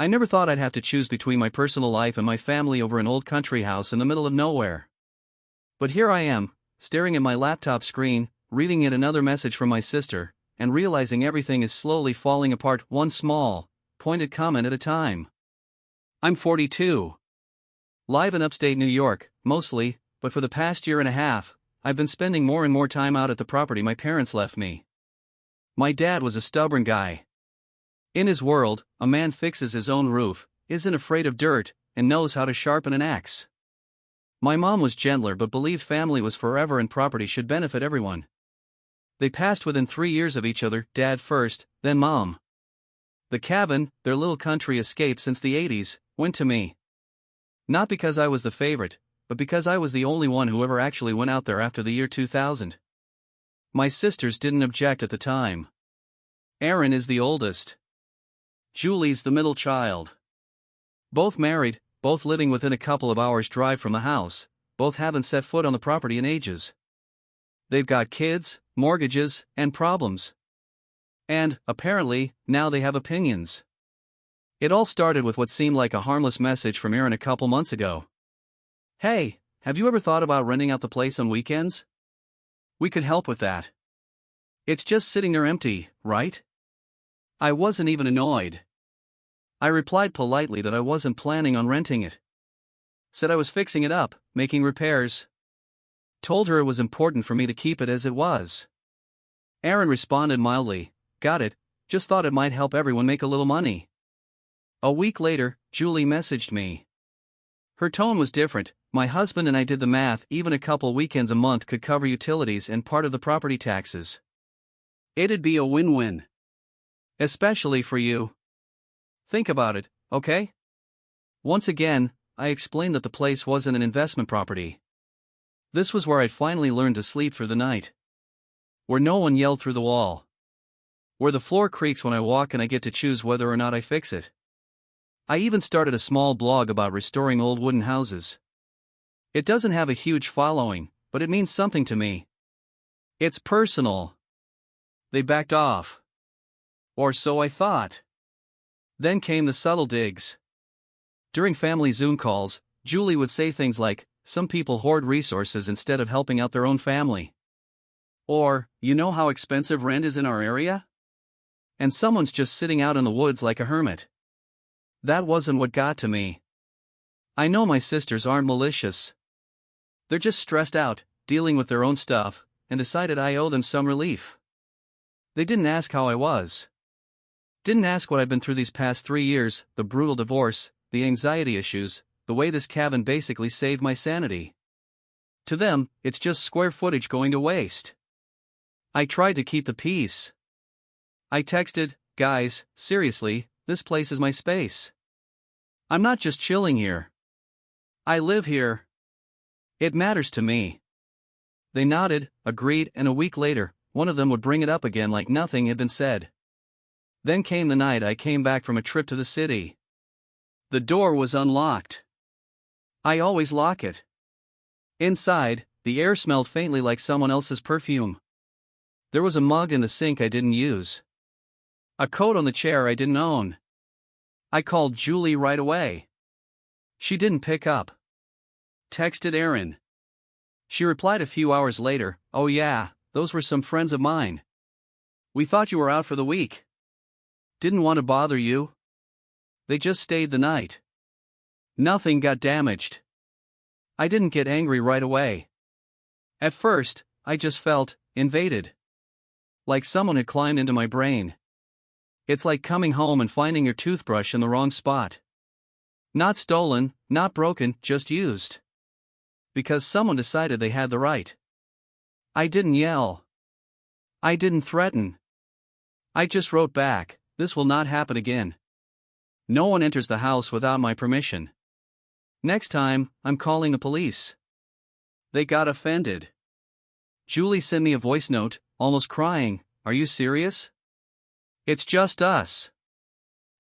I never thought I'd have to choose between my personal life and my family over an old country house in the middle of nowhere. But here I am, staring at my laptop screen, reading yet another message from my sister, and realizing everything is slowly falling apart, one small, pointed comment at a time. I'm 42. Live in upstate New York, mostly, but for the past year and a half, I've been spending more and more time out at the property my parents left me. My dad was a stubborn guy. In his world, a man fixes his own roof, isn't afraid of dirt, and knows how to sharpen an axe. My mom was gentler but believed family was forever and property should benefit everyone. They passed within 3 years of each other, dad first, then mom. The cabin, their little country escape since the 80s, went to me. Not because I was the favorite, but because I was the only one who ever actually went out there after the year 2000. My sisters didn't object at the time. Erin is the oldest. Julie's the middle child. Both married, both living within a couple of hours' drive from the house, both haven't set foot on the property in ages. They've got kids, mortgages, and problems. And, apparently, now they have opinions. It all started with what seemed like a harmless message from Erin a couple months ago. Hey, have you ever thought about renting out the place on weekends? We could help with that. It's just sitting there empty, right? I wasn't even annoyed. I replied politely that I wasn't planning on renting it. Said I was fixing it up, making repairs. Told her it was important for me to keep it as it was. Erin responded mildly, got it, just thought it might help everyone make a little money. A week later, Julie messaged me. Her tone was different. My husband and I did the math, even a couple weekends a month could cover utilities and part of the property taxes. It'd be a win-win. Especially for you. Think about it, okay? Once again, I explained that the place wasn't an investment property. This was where I'd finally learned to sleep through the night. Where no one yelled through the wall. Where the floor creaks when I walk and I get to choose whether or not I fix it. I even started a small blog about restoring old wooden houses. It doesn't have a huge following, but it means something to me. It's personal. They backed off. Or so I thought. Then came the subtle digs. During family Zoom calls, Julie would say things like, some people hoard resources instead of helping out their own family. Or, you know how expensive rent is in our area? And someone's just sitting out in the woods like a hermit. That wasn't what got to me. I know my sisters aren't malicious. They're just stressed out, dealing with their own stuff, and decided I owe them some relief. They didn't ask how I was. Didn't ask what I've been through these past 3 years, the brutal divorce, the anxiety issues, the way this cabin basically saved my sanity. To them, it's just square footage going to waste. I tried to keep the peace. I texted, guys, seriously, this place is my space. I'm not just chilling here. I live here. It matters to me. They nodded, agreed, and a week later, one of them would bring it up again like nothing had been said. Then came the night I came back from a trip to the city. The door was unlocked. I always lock it. Inside, the air smelled faintly like someone else's perfume. There was a mug in the sink I didn't use. A coat on the chair I didn't own. I called Julie right away. She didn't pick up. Texted Erin. She replied a few hours later, oh yeah, those were some friends of mine. We thought you were out for the week. Didn't want to bother you. They just stayed the night. Nothing got damaged. I didn't get angry right away. At first, I just felt invaded. Like someone had climbed into my brain. It's like coming home and finding your toothbrush in the wrong spot. Not stolen, not broken, just used. Because someone decided they had the right. I didn't yell. I didn't threaten. I just wrote back, this will not happen again. No one enters the house without my permission. Next time, I'm calling the police. They got offended. Julie sent me a voice note, almost crying, are you serious? It's just us.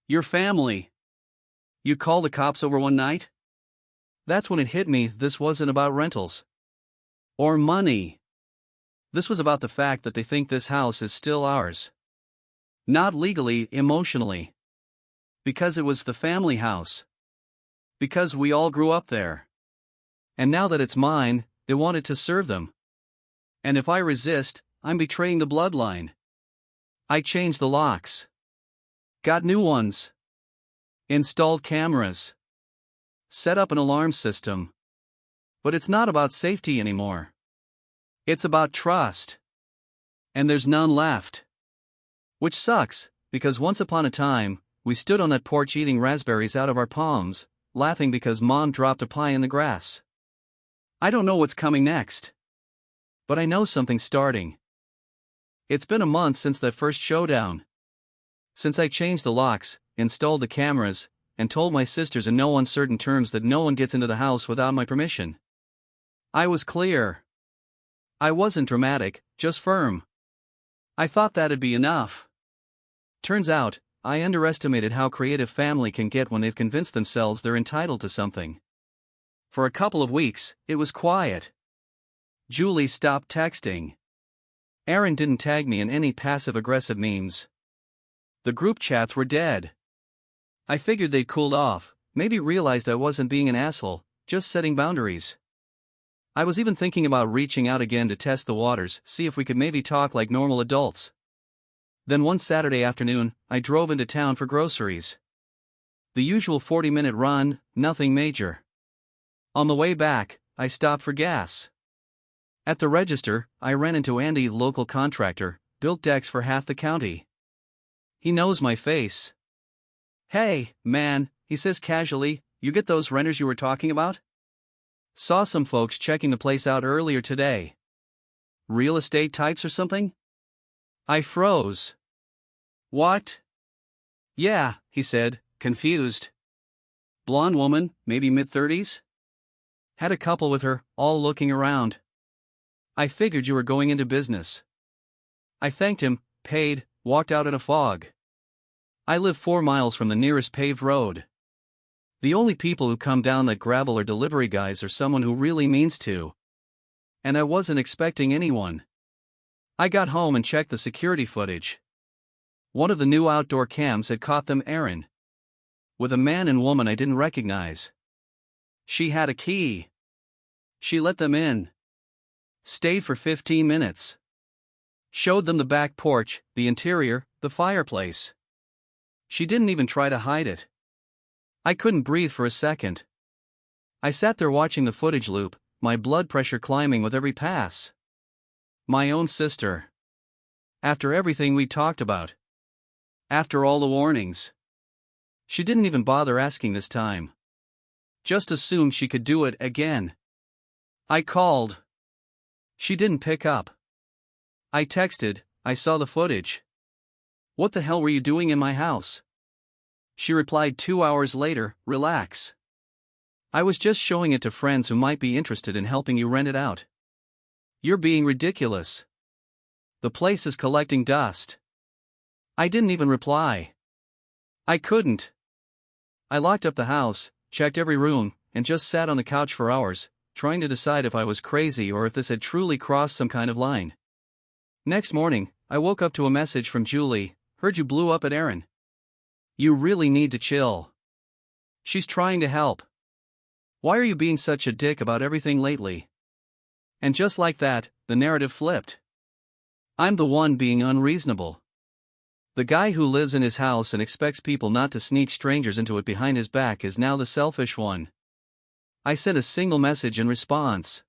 Your family. You call the cops over one night? That's when it hit me, this wasn't about rentals. Or money. This was about the fact that they think this house is still ours. Not legally, emotionally. Because it was the family house. Because we all grew up there. And now that it's mine, they want it to serve them. And if I resist, I'm betraying the bloodline. I changed the locks. Got new ones. Installed cameras. Set up an alarm system. But it's not about safety anymore. It's about trust. And there's none left. Which sucks, because once upon a time, we stood on that porch eating raspberries out of our palms, laughing because Mom dropped a pie in the grass. I don't know what's coming next. But I know something's starting. It's been a month since that first showdown. Since I changed the locks, installed the cameras, and told my sisters in no uncertain terms that no one gets into the house without my permission. I was clear. I wasn't dramatic, just firm. I thought that'd be enough. Turns out, I underestimated how creative family can get when they've convinced themselves they're entitled to something. For a couple of weeks, it was quiet. Julie stopped texting. Aaron didn't tag me in any passive-aggressive memes. The group chats were dead. I figured they'd cooled off, maybe realized I wasn't being an asshole, just setting boundaries. I was even thinking about reaching out again to test the waters, see if we could maybe talk like normal adults. Then one Saturday afternoon, I drove into town for groceries. The usual 40-minute run, nothing major. On the way back, I stopped for gas. At the register, I ran into Andy, the local contractor, built decks for half the county. He knows my face. "Hey, man," he says casually, "you get those renters you were talking about? Saw some folks checking the place out earlier today. Real estate types or something?" I froze. "What?" "Yeah," he said, confused. "Blonde woman, maybe mid-30s? Had a couple with her, all looking around. I figured you were going into business." I thanked him, paid, walked out in a fog. I live 4 miles from the nearest paved road. The only people who come down that gravel are delivery guys or someone who really means to. And I wasn't expecting anyone. I got home and checked the security footage. One of the new outdoor cams had caught them Aaron. With a man and woman I didn't recognize. She had a key. She let them in. Stayed for 15 minutes. Showed them the back porch, the interior, the fireplace. She didn't even try to hide it. I couldn't breathe for a second. I sat there watching the footage loop, my blood pressure climbing with every pass. My own sister. After everything we talked about. After all the warnings. She didn't even bother asking this time. Just assumed she could do it again. I called. She didn't pick up. I texted, "I saw the footage. What the hell were you doing in my house?" She replied 2 hours later, "Relax. I was just showing it to friends who might be interested in helping you rent it out." "You're being ridiculous. The place is collecting dust." I didn't even reply. I couldn't. I locked up the house, checked every room, and just sat on the couch for hours, trying to decide if I was crazy or if this had truly crossed some kind of line. Next morning, I woke up to a message from Julie, "Heard you blew up at Aaron. You really need to chill. She's trying to help. Why are you being such a dick about everything lately?" And just like that, the narrative flipped. I'm the one being unreasonable. The guy who lives in his house and expects people not to sneak strangers into it behind his back is now the selfish one. I sent a single message in response.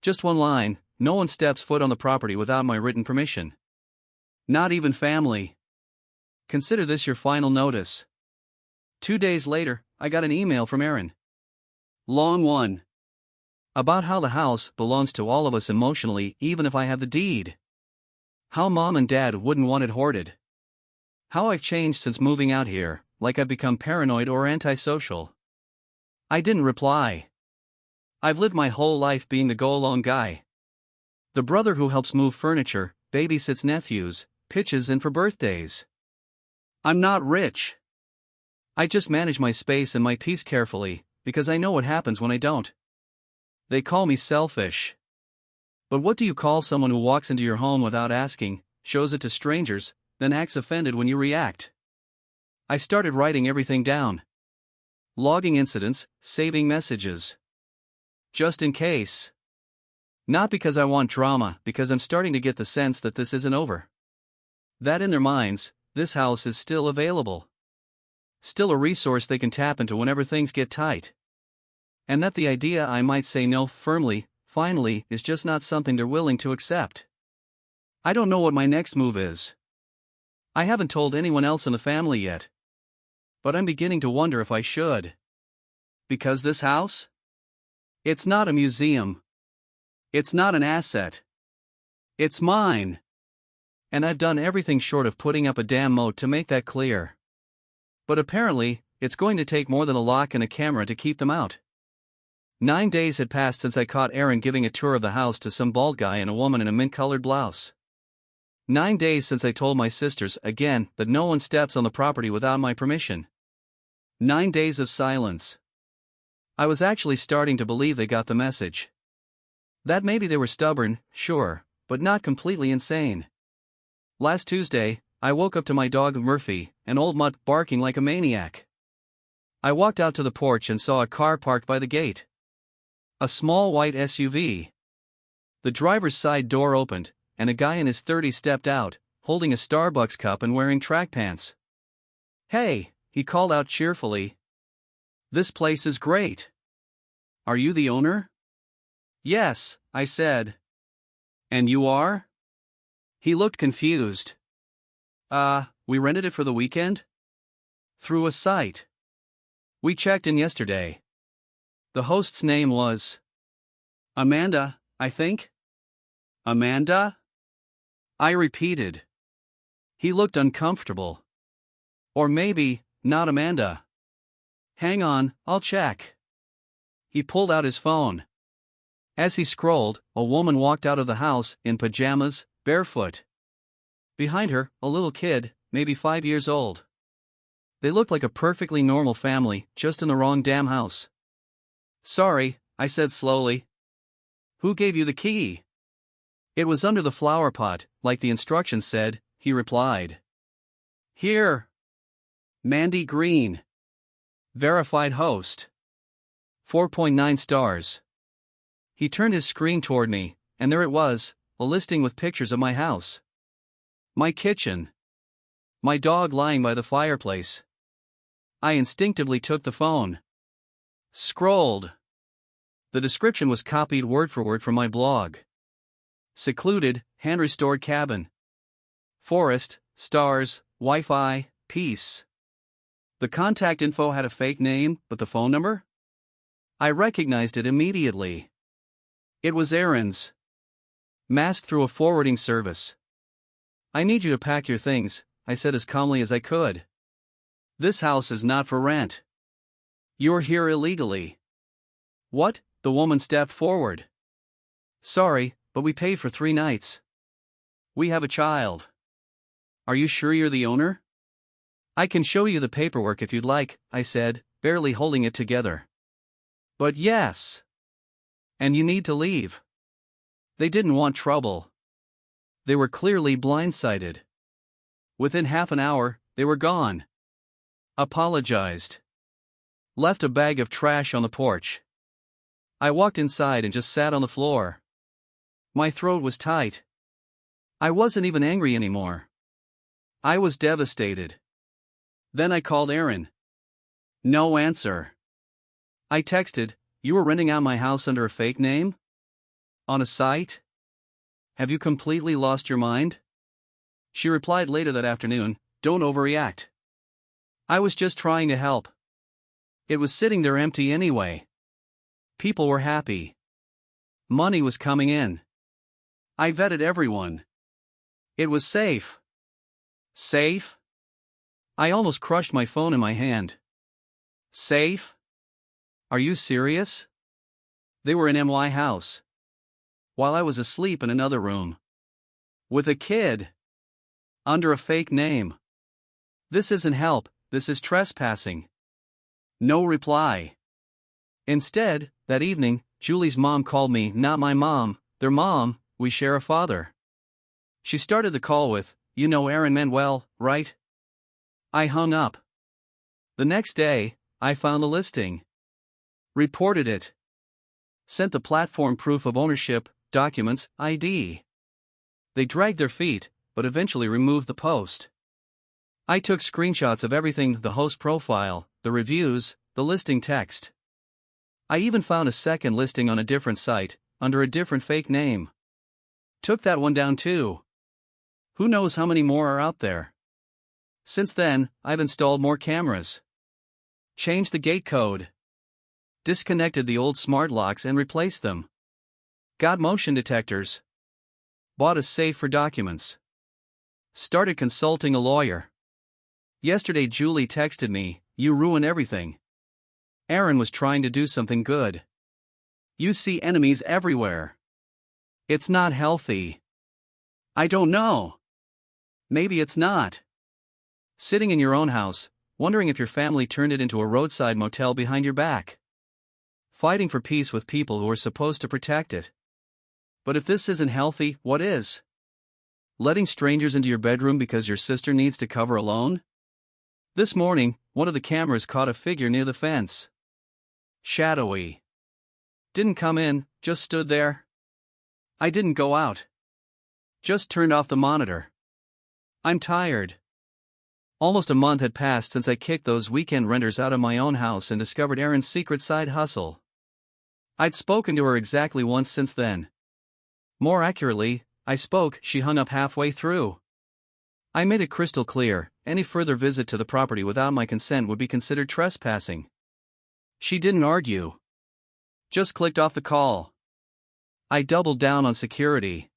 Just one line, "No one steps foot on the property without my written permission. Not even family. Consider this your final notice." 2 days later, I got an email from Aaron. Long one. About how the house belongs to all of us emotionally even if I have the deed. How Mom and Dad wouldn't want it hoarded. How I've changed since moving out here, like I've become paranoid or antisocial. I didn't reply. I've lived my whole life being the go-along guy. The brother who helps move furniture, babysits nephews, pitches in for birthdays. I'm not rich. I just manage my space and my peace carefully, because I know what happens when I don't. They call me selfish. But what do you call someone who walks into your home without asking, shows it to strangers, then acts offended when you react? I started writing everything down. Logging incidents, saving messages. Just in case. Not because I want drama, because I'm starting to get the sense that this isn't over. That in their minds, this house is still available. Still a resource they can tap into whenever things get tight. And that the idea I might say no firmly, finally, is just not something they're willing to accept. I don't know what my next move is. I haven't told anyone else in the family yet. But I'm beginning to wonder if I should. Because this house? It's not a museum. It's not an asset. It's mine. And I've done everything short of putting up a damn moat to make that clear. But apparently, it's going to take more than a lock and a camera to keep them out. 9 days had passed since I caught Aaron giving a tour of the house to some bald guy and a woman in a mint-colored blouse. 9 days since I told my sisters, again, that no one steps on the property without my permission. 9 days of silence. I was actually starting to believe they got the message. That maybe they were stubborn, sure, but not completely insane. Last Tuesday, I woke up to my dog Murphy, an old mutt, barking like a maniac. I walked out to the porch and saw a car parked by the gate. A small white SUV. The driver's side door opened, and a guy in his 30s stepped out, holding a Starbucks cup and wearing track pants. "Hey," he called out cheerfully. "This place is great. Are you the owner?" "Yes," I said. "And you are?" He looked confused. We rented it for the weekend?" "Through a site. We checked in yesterday." The host's name was Amanda, I think? "Amanda?" I repeated. He looked uncomfortable. "Or maybe, not Amanda." "Hang on, I'll check." He pulled out his phone. As he scrolled, a woman walked out of the house, in pajamas, barefoot. Behind her, a little kid, maybe 5 years old. They looked like a perfectly normal family, just in the wrong damn house. "Sorry," I said slowly. "Who gave you the key?" "It was under the flower pot, like the instructions said," he replied. "Here. Mandy Green. Verified host. 4.9 stars. He turned his screen toward me, and there it was, a listing with pictures of my house. My kitchen. My dog lying by the fireplace. I instinctively took the phone. Scrolled. The description was copied word for word from my blog. Secluded, hand-restored cabin. Forest, stars, Wi-Fi, peace. The contact info had a fake name, but the phone number? I recognized it immediately. It was Aaron's. Masked through a forwarding service. "I need you to pack your things," I said as calmly as I could. "This house is not for rent. You're here illegally." "What?" The woman stepped forward. "Sorry, but we paid for 3 nights. We have a child." "Are you sure you're the owner?" "I can show you the paperwork if you'd like," I said, barely holding it together. "But yes. And you need to leave." They didn't want trouble. They were clearly blindsided. Within half an hour, they were gone. Apologized. Left a bag of trash on the porch. I walked inside and just sat on the floor. My throat was tight. I wasn't even angry anymore. I was devastated. Then I called Aaron. No answer. I texted, "You were renting out my house under a fake name? On a site? Have you completely lost your mind?" She replied later that afternoon, "Don't overreact. I was just trying to help." It was sitting there empty anyway. People were happy. Money was coming in. I vetted everyone. It was safe. Safe? I almost crushed my phone in my hand. Safe? Are you serious? They were in my house. While I was asleep in another room. With a kid. Under a fake name. This isn't help, this is trespassing. No reply. Instead, that evening, Julie's mom called me, not my mom, their mom, we share a father. She started the call with, "You know Aaron meant well, right?" I hung up. The next day, I found the listing. Reported it. Sent the platform proof of ownership, documents, ID. They dragged their feet, but eventually removed the post. I took screenshots of everything: the host profile, the reviews, the listing text. I even found a second listing on a different site, under a different fake name. Took that one down too. Who knows how many more are out there? Since then, I've installed more cameras. Changed the gate code. Disconnected the old smart locks and replaced them. Got motion detectors. Bought a safe for documents. Started consulting a lawyer. Yesterday Julie texted me, "You ruin everything." Aaron was trying to do something good. You see enemies everywhere. It's not healthy. I don't know. Maybe it's not. Sitting in your own house, wondering if your family turned it into a roadside motel behind your back. Fighting for peace with people who are supposed to protect it. But if this isn't healthy, what is? Letting strangers into your bedroom because your sister needs to cover alone? This morning, one of the cameras caught a figure near the fence. Shadowy. Didn't come in, just stood there. I didn't go out. Just turned off the monitor. I'm tired. Almost a month had passed since I kicked those weekend renters out of my own house and discovered Erin's secret side hustle. I'd spoken to her exactly once since then. More accurately, I spoke, she hung up halfway through. I made it crystal clear, any further visit to the property without my consent would be considered trespassing. She didn't argue. Just clicked off the call. I doubled down on security.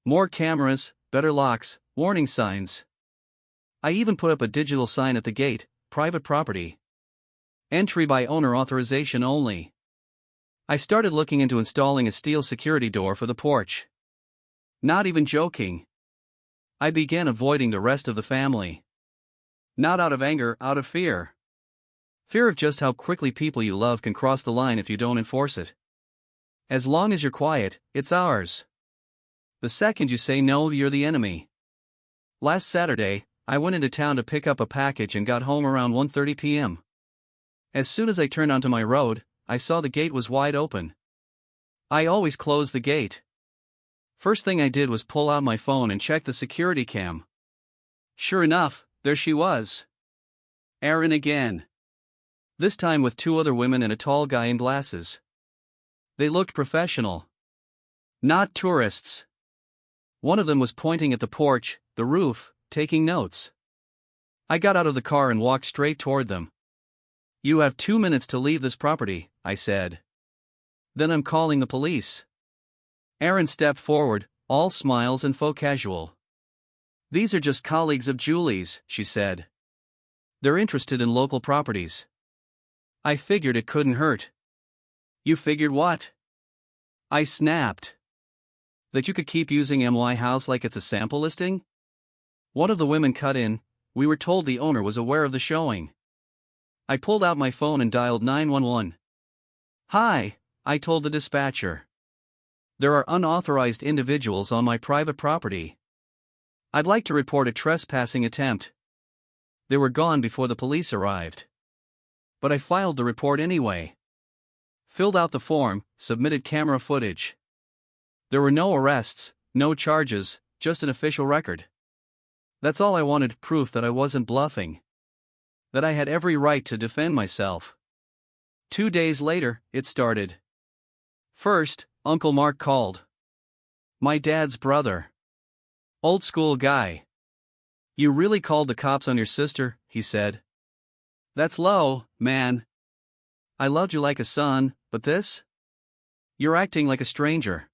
More cameras, better locks, warning signs. I even put up a digital sign at the gate, private property. Entry by owner, authorization only. I started looking into installing a steel security door for the porch. Not even joking. I began avoiding the rest of the family. Not out of anger, out of fear. Fear of just how quickly people you love can cross the line if you don't enforce it. As long as you're quiet, it's ours. The second you say no, you're the enemy. Last Saturday, I went into town to pick up a package and got home around 1:30 p.m. As soon as I turned onto my road, I saw the gate was wide open. I always close the gate. First thing I did was pull out my phone and check the security cam. Sure enough, there she was. Erin again. This time with two other women and a tall guy in glasses. They looked professional. Not tourists. One of them was pointing at the porch, the roof, taking notes. I got out of the car and walked straight toward them. "You have 2 minutes to leave this property," I said. "Then I'm calling the police." Erin stepped forward, all smiles and faux casual. "These are just colleagues of Julie's," she said. "They're interested in local properties." I figured it couldn't hurt. "You figured what?" I snapped. "That you could keep using my house like it's a sample listing?" One of the women cut in, "We were told the owner was aware of the showing." I pulled out my phone and dialed 911. "Hi," I told the dispatcher. "There are unauthorized individuals on my private property. I'd like to report a trespassing attempt." They were gone before the police arrived. But I filed the report anyway. Filled out the form, submitted camera footage. There were no arrests, no charges, just an official record. That's all I wanted, proof that I wasn't bluffing. That I had every right to defend myself. 2 days later, it started. First, Uncle Mark called. My dad's brother. Old school guy. "You really called the cops on your sister," he said. "That's low, man. I loved you like a son, but this? You're acting like a stranger."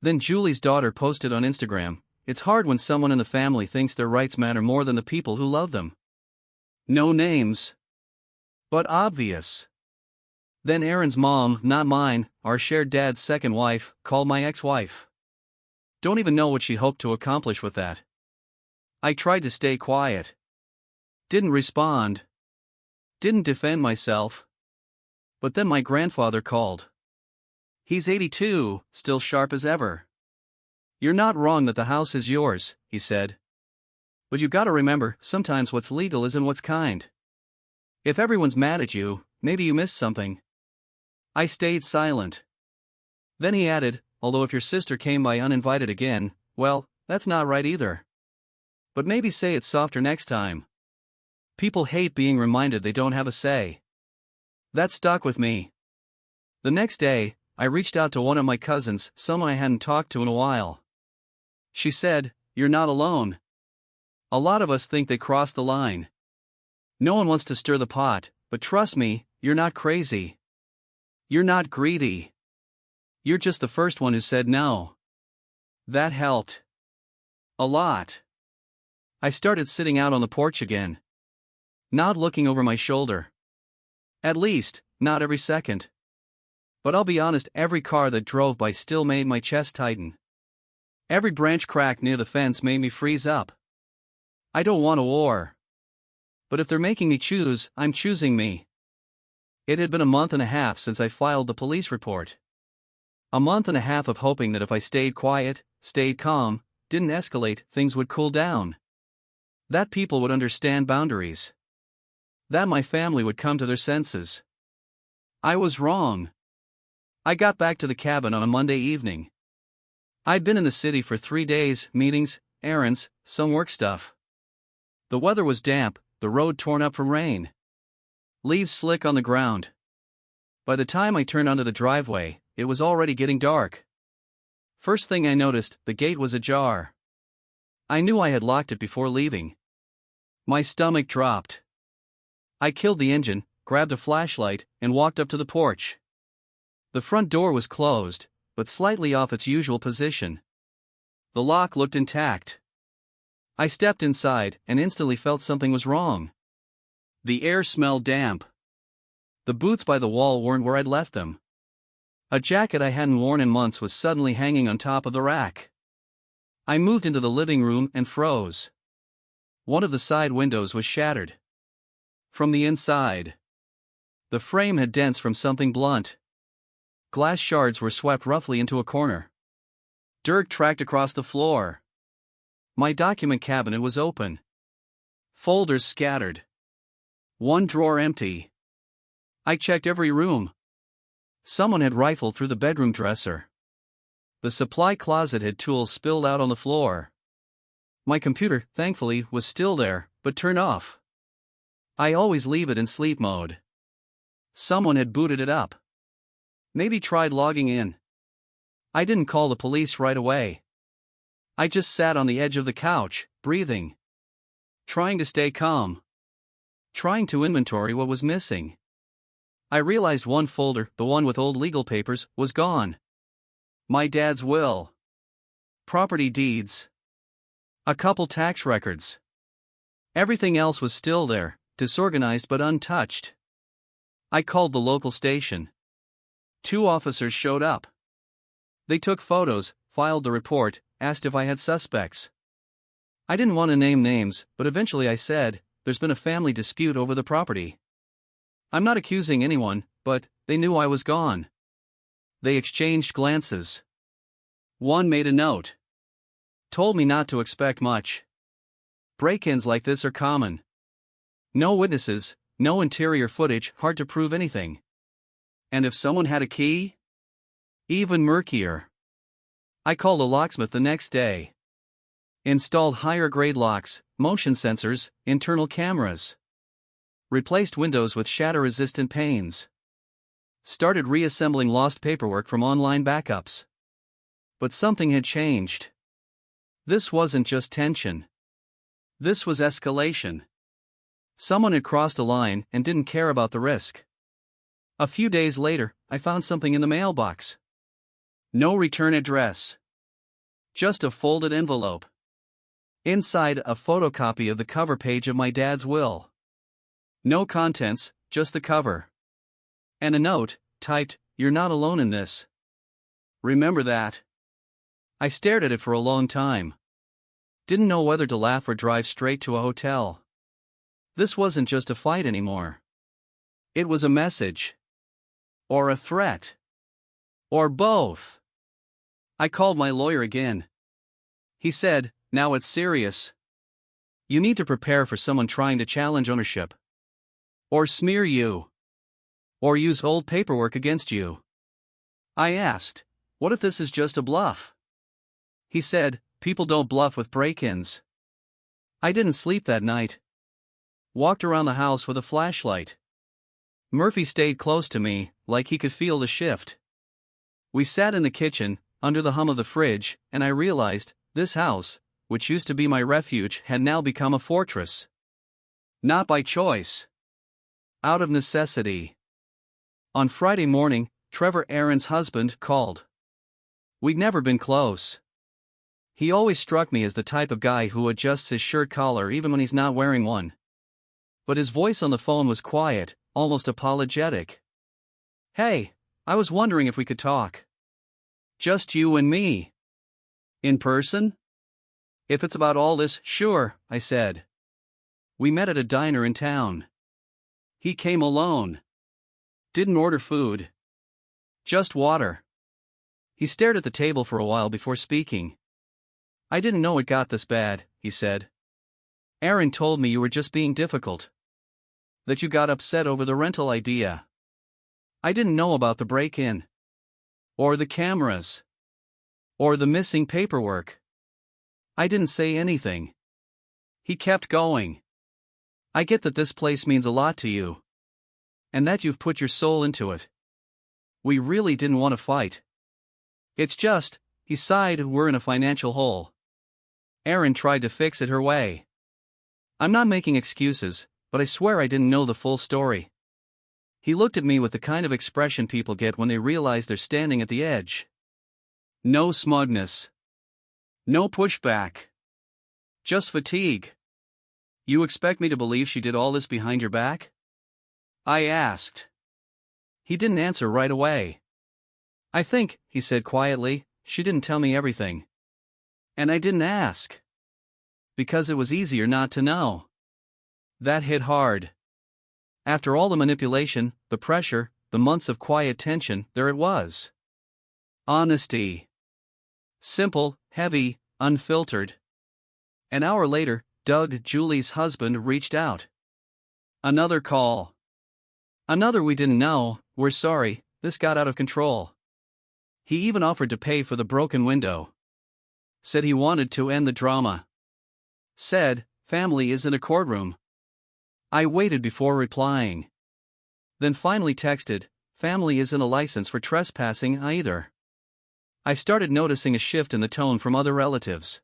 Then Julie's daughter posted on Instagram, "It's hard when someone in the family thinks their rights matter more than the people who love them." No names. But obvious. Then Erin's mom, not mine, our shared dad's second wife, called my ex-wife. Don't even know what she hoped to accomplish with that. I tried to stay quiet. Didn't respond. Didn't defend myself. But then my grandfather called. He's 82, still sharp as ever. "You're not wrong that the house is yours," he said. "But you gotta remember, sometimes what's legal isn't what's kind." If everyone's mad at you, maybe you missed something. I stayed silent. Then he added, although if your sister came by uninvited again, well, that's not right either. But maybe say it softer next time. People hate being reminded they don't have a say. That stuck with me. The next day, I reached out to one of my cousins, someone I hadn't talked to in a while. She said, "You're not alone. A lot of us think they crossed the line. No one wants to stir the pot, but trust me, you're not crazy. You're not greedy. You're just the first one who said no." That helped. A lot. I started sitting out on the porch again. Not looking over my shoulder. At least, not every second. But I'll be honest, every car that drove by still made my chest tighten. Every branch crack near the fence made me freeze up. I don't want a war. But if they're making me choose, I'm choosing me. It had been a month and a half since I filed the police report. A month and a half of hoping that if I stayed quiet, stayed calm, didn't escalate, things would cool down. That people would understand boundaries. That my family would come to their senses. I was wrong. I got back to the cabin on a Monday evening. I'd been in the city for 3 days, meetings, errands, some work stuff. The weather was damp, the road torn up from rain. Leaves slick on the ground. By the time I turned onto the driveway, it was already getting dark. First thing I noticed, the gate was ajar. I knew I had locked it before leaving. My stomach dropped. I killed the engine, grabbed a flashlight, and walked up to the porch. The front door was closed, but slightly off its usual position. The lock looked intact. I stepped inside and instantly felt something was wrong. The air smelled damp. The boots by the wall weren't where I'd left them. A jacket I hadn't worn in months was suddenly hanging on top of the rack. I moved into the living room and froze. One of the side windows was shattered. From the inside. The frame had dents from something blunt. Glass shards were swept roughly into a corner. Dirt tracked across the floor. My document cabinet was open. Folders scattered. One drawer empty. I checked every room. Someone had rifled through the bedroom dresser. The supply closet had tools spilled out on the floor. My computer, thankfully, was still there, but turned off. I always leave it in sleep mode. Someone had booted it up. Maybe tried logging in. I didn't call the police right away. I just sat on the edge of the couch, breathing. Trying to stay calm. Trying to inventory what was missing. I realized one folder, the one with old legal papers, was gone. My dad's will. Property deeds. A couple tax records. Everything else was still there, disorganized but untouched. I called the local station. 2 officers showed up. They took photos, filed the report, asked if I had suspects. I didn't want to name names, but eventually I said, "There's been a family dispute over the property. I'm not accusing anyone, but they knew I was gone." They exchanged glances. One made a note. Told me not to expect much. Break-ins like this are common. No witnesses, no interior footage, hard to prove anything. And if someone had a key? Even murkier. I called a locksmith the next day. Installed higher-grade locks, motion sensors, internal cameras. Replaced windows with shatter-resistant panes. Started reassembling lost paperwork from online backups. But something had changed. This wasn't just tension. This was escalation. Someone had crossed a line and didn't care about the risk. A few days later, I found something in the mailbox. No return address. Just a folded envelope. Inside, a photocopy of the cover page of my dad's will. No contents, just the cover. And a note, typed, "You're not alone in this. Remember that." I stared at it for a long time. Didn't know whether to laugh or drive straight to a hotel. This wasn't just a fight anymore. It was a message. Or a threat. Or both. I called my lawyer again. He said, "Now it's serious. You need to prepare for someone trying to challenge ownership. Or smear you? Or use old paperwork against you? I asked, what if this is just a bluff? He said, people don't bluff with break-ins. I didn't sleep that night. Walked around the house with a flashlight. Murphy stayed close to me, like he could feel the shift. We sat in the kitchen, under the hum of the fridge, and I realized, this house, which used to be my refuge, had now become a fortress. Not by choice. Out of necessity. On Friday morning, Trevor, Aaron's husband, called. We'd never been close. He always struck me as the type of guy who adjusts his shirt collar even when he's not wearing one. But his voice on the phone was quiet, almost apologetic. Hey, I was wondering if we could talk. Just you and me. In person? If it's about all this, sure, I said. We met at a diner in town. He came alone. Didn't order food. Just water. He stared at the table for a while before speaking. I didn't know it got this bad, he said. Aaron told me you were just being difficult. That you got upset over the rental idea. I didn't know about the break-in. Or the cameras. Or the missing paperwork. I didn't say anything. He kept going. I get that this place means a lot to you. And that you've put your soul into it. We really didn't want to fight. It's just, he sighed, we're in a financial hole. Aaron tried to fix it her way. I'm not making excuses, but I swear I didn't know the full story. He looked at me with the kind of expression people get when they realize they're standing at the edge. No smugness. No pushback. Just fatigue. You expect me to believe she did all this behind your back? I asked. He didn't answer right away. I think, he said quietly, she didn't tell me everything. And I didn't ask. Because it was easier not to know. That hit hard. After all the manipulation, the pressure, the months of quiet tension, there it was. Honesty. Simple, heavy, unfiltered. An hour later, Doug, Julie's husband, reached out. Another call. Another we didn't know, we're sorry, this got out of control. He even offered to pay for the broken window. Said he wanted to end the drama. Said, family is in a courtroom. I waited before replying. Then finally texted, family isn't a license for trespassing either. I started noticing a shift in the tone from other relatives.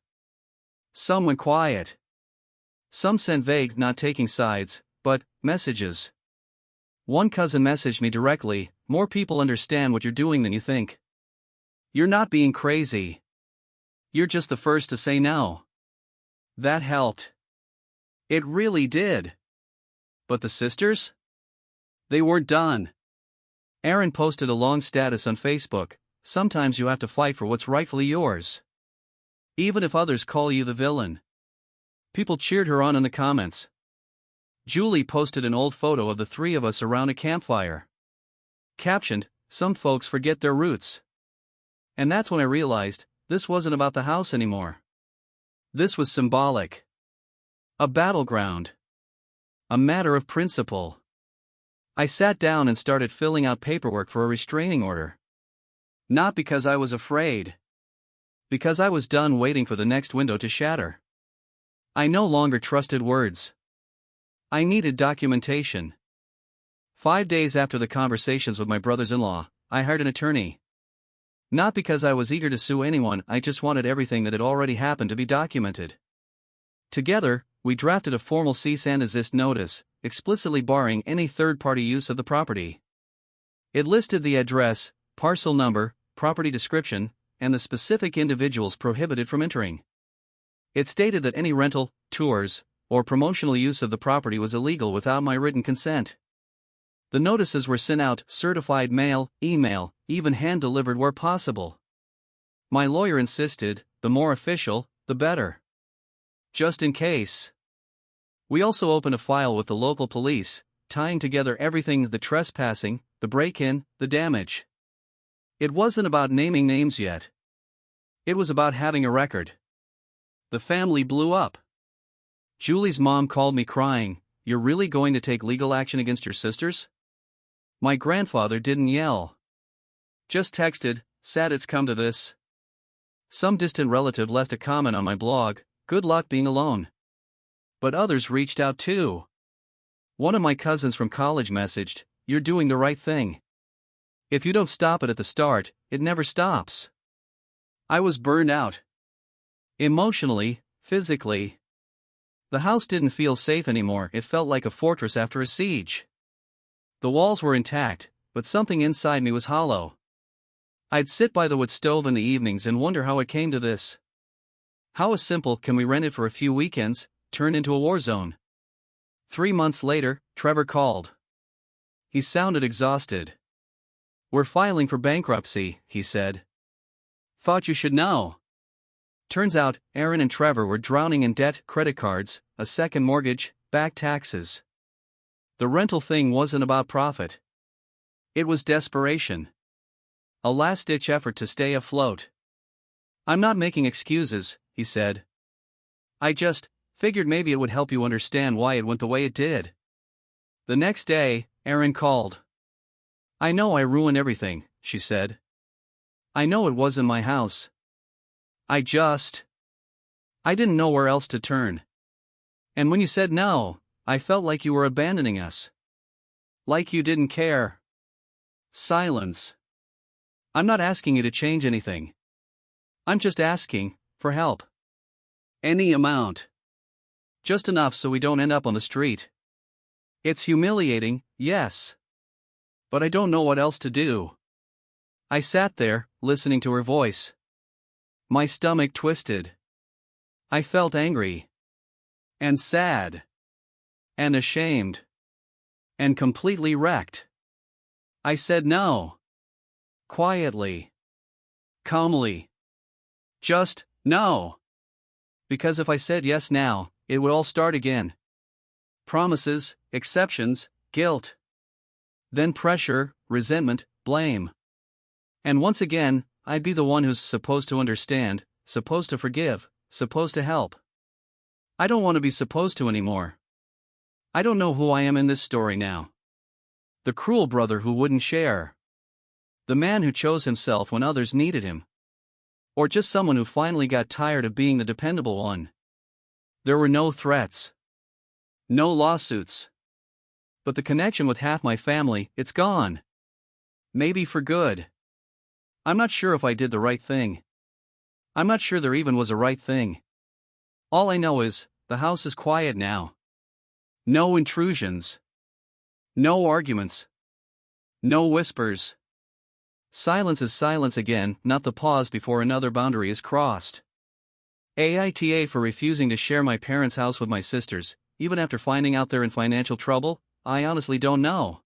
Some went quiet. Some sent vague, not taking sides, but messages. One cousin messaged me directly, more people understand what you're doing than you think. You're not being crazy. You're just the first to say no. That helped. It really did. But the sisters? They weren't done. Aaron posted a long status on Facebook, sometimes you have to fight for what's rightfully yours. Even if others call you the villain. People cheered her on in the comments. Julie posted an old photo of the three of us around a campfire. Captioned, some folks forget their roots. And that's when I realized, this wasn't about the house anymore. This was symbolic. A battleground. A matter of principle. I sat down and started filling out paperwork for a restraining order. Not because I was afraid. Because I was done waiting for the next window to shatter. I no longer trusted words. I needed documentation. 5 days after the conversations with my brothers-in-law, I hired an attorney. Not because I was eager to sue anyone, I just wanted everything that had already happened to be documented. Together, we drafted a formal cease and desist notice, explicitly barring any third-party use of the property. It listed the address, parcel number, property description, and the specific individuals prohibited from entering. It stated that any rental, tours, or promotional use of the property was illegal without my written consent. The notices were sent out, certified mail, email, even hand-delivered where possible. My lawyer insisted, the more official, the better. Just in case. We also opened a file with the local police, tying together everything, the trespassing, the break-in, the damage. It wasn't about naming names yet. It was about having a record. The family blew up. Julie's mom called me crying, you're really going to take legal action against your sisters? My grandfather didn't yell. Just texted, "Sad it's come to this." Some distant relative left a comment on my blog, "Good luck being alone." But others reached out too. One of my cousins from college messaged, "You're doing the right thing. If you don't stop it at the start, it never stops." I was burned out. Emotionally, physically. The house didn't feel safe anymore. It felt like a fortress after a siege. The walls were intact, but something inside me was hollow. I'd sit by the wood stove in the evenings and wonder how it came to this. How a simple "can we rent it for a few weekends" turned into a war zone. 3 months later, Trevor called. He sounded exhausted. "We're filing for bankruptcy," he said. "Thought you should know." Turns out, Aaron and Trevor were drowning in debt, credit cards, a second mortgage, back taxes. The rental thing wasn't about profit. It was desperation. A last-ditch effort to stay afloat. "I'm not making excuses," he said. "I just figured maybe it would help you understand why it went the way it did." The next day, Aaron called. "I know I ruined everything," she said. "I know it wasn't my house. I didn't know where else to turn. And when you said no, I felt like you were abandoning us. Like you didn't care." Silence. "I'm not asking you to change anything. I'm just asking for help. Any amount. Just enough so we don't end up on the street. It's humiliating, yes. But I don't know what else to do." I sat there, listening to her voice. My stomach twisted. I felt angry. And sad. And ashamed. And completely wrecked. I said no. Quietly. Calmly. Just no. Because if I said yes now, it would all start again. Promises, exceptions, guilt. Then pressure, resentment, blame. And once again, I'd be the one who's supposed to understand, supposed to forgive, supposed to help. I don't want to be supposed to anymore. I don't know who I am in this story now. The cruel brother who wouldn't share. The man who chose himself when others needed him. Or just someone who finally got tired of being the dependable one. There were no threats. No lawsuits. But the connection with half my family, it's gone. Maybe for good. I'm not sure if I did the right thing. I'm not sure there even was a right thing. All I know is, the house is quiet now. No intrusions. No arguments. No whispers. Silence is silence again, not the pause before another boundary is crossed. AITA for refusing to share my parents' house with my sisters, even after finding out they're in financial trouble, I honestly don't know.